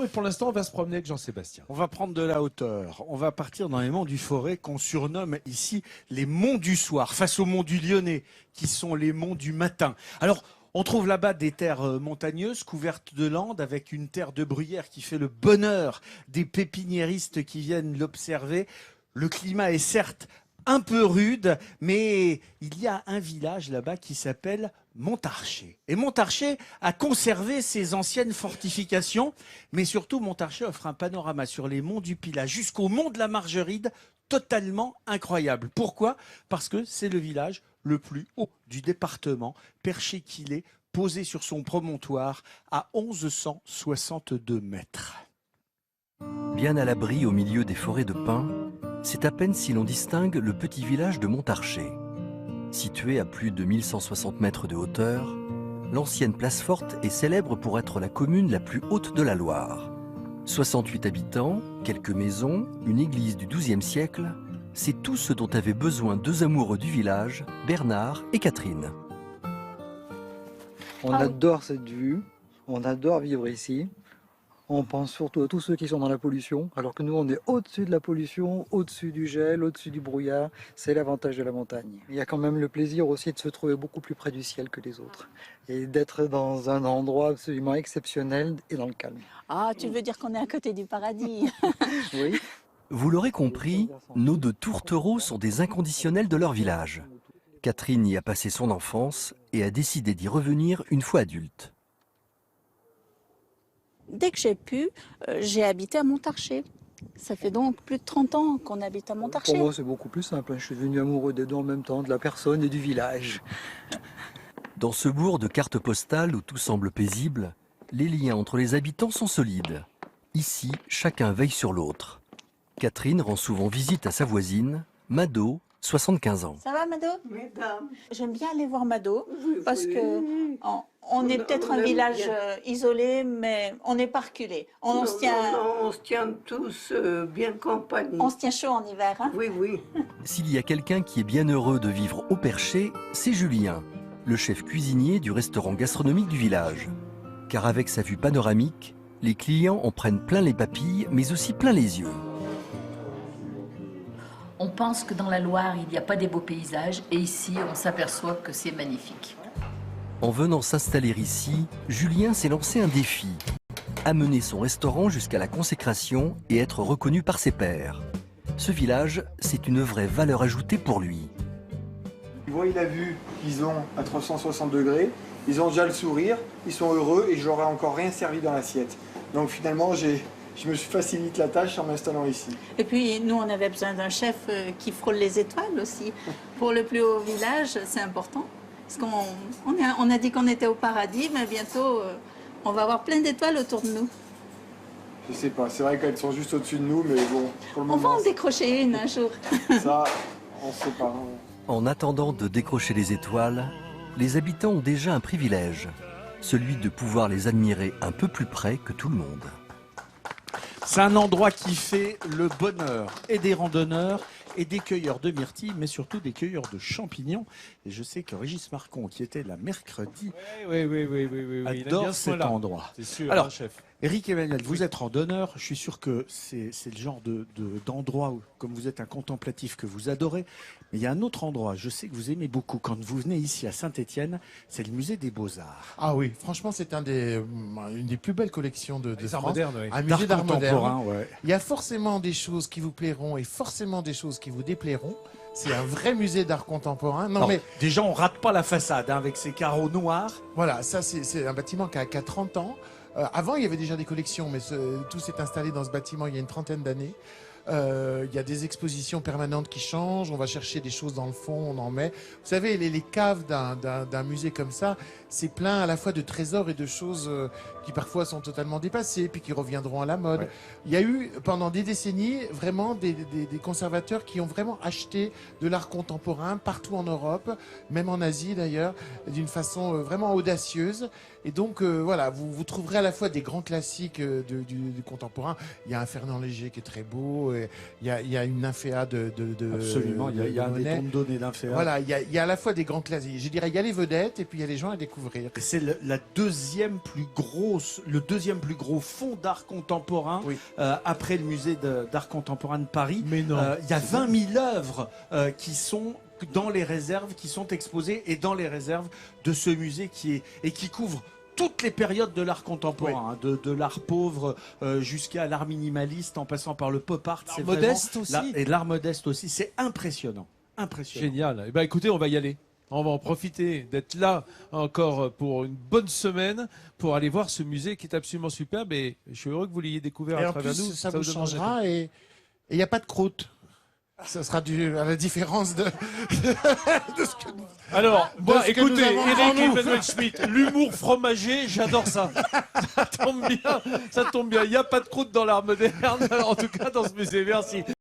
Et pour l'instant, on va se promener avec Jean-Sébastien. On va prendre de la hauteur. On va partir dans les monts du Forêt qu'on surnomme ici les monts du soir, face aux monts du Lyonnais, qui sont les monts du matin. Alors, on trouve là-bas des terres montagneuses couvertes de landes avec une terre de bruyère qui fait le bonheur des pépiniéristes qui viennent l'observer. Le climat est certes un peu rude, mais il y a un village là-bas qui s'appelle Montarcher. Et Montarcher a conservé ses anciennes fortifications, mais surtout Montarcher offre un panorama sur les monts du Pilat jusqu'au mont de la Margeride totalement incroyable. Pourquoi? Parce que c'est le village le plus haut du département, perché qu'il est, posé sur son promontoire à 1162 mètres. Bien à l'abri au milieu des forêts de pins, c'est à peine si l'on distingue le petit village de Montarcher. Situé à plus de 1160 mètres de hauteur, l'ancienne place forte est célèbre pour être la commune la plus haute de la Loire. 68 habitants, quelques maisons, une église du XIIe siècle, c'est tout ce dont avaient besoin deux amoureux du village, Bernard et Catherine. On adore cette vue, on adore vivre ici. On pense surtout à tous ceux qui sont dans la pollution, alors que nous on est au-dessus de la pollution, au-dessus du gel, au-dessus du brouillard. C'est l'avantage de la montagne. Il y a quand même le plaisir aussi de se trouver beaucoup plus près du ciel que les autres. Et d'être dans un endroit absolument exceptionnel et dans le calme. Ah, tu veux dire qu'on est à côté du paradis? Oui. Vous l'aurez compris, nos deux tourtereaux sont des inconditionnels de leur village. Catherine y a passé son enfance et a décidé d'y revenir une fois adulte. Dès que j'ai pu, j'ai habité à Montarcher. Ça fait donc plus de 30 ans qu'on habite à Montarcher. Pour moi c'est beaucoup plus simple, je suis devenu amoureux des deux en même temps, de la personne et du village. Dans ce bourg de cartes postales où tout semble paisible, les liens entre les habitants sont solides. Ici, chacun veille sur l'autre. Catherine rend souvent visite à sa voisine, Mado, 75 ans. Ça va, Mado? Mesdames. J'aime bien aller voir Mado parce que on est peut-être un village isolé, mais on n'est pas reculé. On se tient. On se tient tous bien compagnie. On se tient chaud en hiver, hein? Oui, oui. S'il y a quelqu'un qui est bien heureux de vivre au Perché, c'est Julien, le chef cuisinier du restaurant gastronomique du village. Car avec sa vue panoramique, les clients en prennent plein les papilles, mais aussi plein les yeux. On pense que dans la Loire, il n'y a pas des beaux paysages, et ici, on s'aperçoit que c'est magnifique. En venant s'installer ici, Julien s'est lancé un défi. Amener son restaurant jusqu'à la consécration et être reconnu par ses pairs. Ce village, c'est une vraie valeur ajoutée pour lui. Ils voient la vue qu'ils ont à 360 degrés, ils ont déjà le sourire, ils sont heureux et je leur ai encore rien servi dans l'assiette. Donc finalement, je me facilite la tâche en m'installant ici. Et puis, nous, on avait besoin d'un chef qui frôle les étoiles aussi. Pour le plus haut village, c'est important. Parce qu'on a dit qu'on était au paradis, mais bientôt, on va avoir plein d'étoiles autour de nous. Je sais pas, c'est vrai qu'elles sont juste au-dessus de nous, mais bon, pour le On va moment... en décrocher une un jour. Ça, on sait pas. En attendant de décrocher les étoiles, les habitants ont déjà un privilège, celui de pouvoir les admirer un peu plus près que tout le monde. C'est un endroit qui fait le bonheur et des randonneurs et des cueilleurs de myrtilles, mais surtout des cueilleurs de champignons. Et je sais que Régis Marcon, qui était là mercredi, Oui. adore cet endroit. C'est sûr, Alors, chef. Éric Emmanuel, vous êtes randonneur. Je suis sûr que c'est le genre d'endroit où, comme vous êtes un contemplatif, que vous adorez. Mais il y a un autre endroit, je sais que vous aimez beaucoup quand vous venez ici à Saint-Étienne, c'est le musée des Beaux-Arts. Ah oui, franchement, c'est une des plus belles collections de Arts France. modernes, oui. Un musée d'art contemporain, moderne. ouais. Il y a forcément des choses qui vous plairont et forcément des choses qui vous déplairont. C'est un vrai musée d'art contemporain. Non, Alors, mais déjà, on rate pas la façade hein, avec ses carreaux noirs. voilà, ça c'est un bâtiment qui a 30 ans. Avant, il y avait déjà des collections, mais tout s'est installé dans ce bâtiment il y a une trentaine d'années. Il y a des expositions permanentes qui changent, on va chercher des choses dans le fond, on en met. Vous savez, les caves d'un musée comme ça, c'est plein à la fois de trésors et de choses qui parfois sont totalement dépassées, puis qui reviendront à la mode. Ouais. Il y a eu, pendant des décennies, vraiment des conservateurs qui ont vraiment acheté de l'art contemporain partout en Europe, même en Asie d'ailleurs, d'une façon vraiment audacieuse. Et donc, voilà, vous trouverez à la fois des grands classiques du contemporain. Il y a un Fernand Léger qui est très beau, il y a une nymphéa de Absolument, il y a un Monet. Tondo et Nymphéa. Voilà, il y a à la fois des grands classiques. Je dirais, il y a les vedettes et puis il y a les gens à découvrir. C'est le deuxième plus gros fonds d'art contemporain Oui. après le musée d'art contemporain de Paris. Mais non. Il y a 20 000 œuvres qui sont dans les réserves, qui sont exposées et dans les réserves de ce musée qui couvre toutes les périodes de l'art contemporain, hein, de l'art pauvre jusqu'à l'art minimaliste, en passant par le pop art. L'art modeste aussi. Et l'art modeste aussi. C'est impressionnant. Génial. Eh ben, écoutez, on va y aller. On va en profiter d'être là encore pour une bonne semaine pour aller voir ce musée qui est absolument superbe. Et je suis heureux que vous l'ayez découvert Et à en travers plus, nous. ça vous donnera un changera et il n'y a pas de croûte. Ça sera à la différence de ce que nous... Alors, moi, ce que écoutez, nous avons devant Eric nous. Emmanuel Schmitt, l'humour fromager, j'adore ça. Ça tombe bien, ça tombe bien. Il n'y a pas de croûte dans l'art moderne, en tout cas dans ce musée. Merci.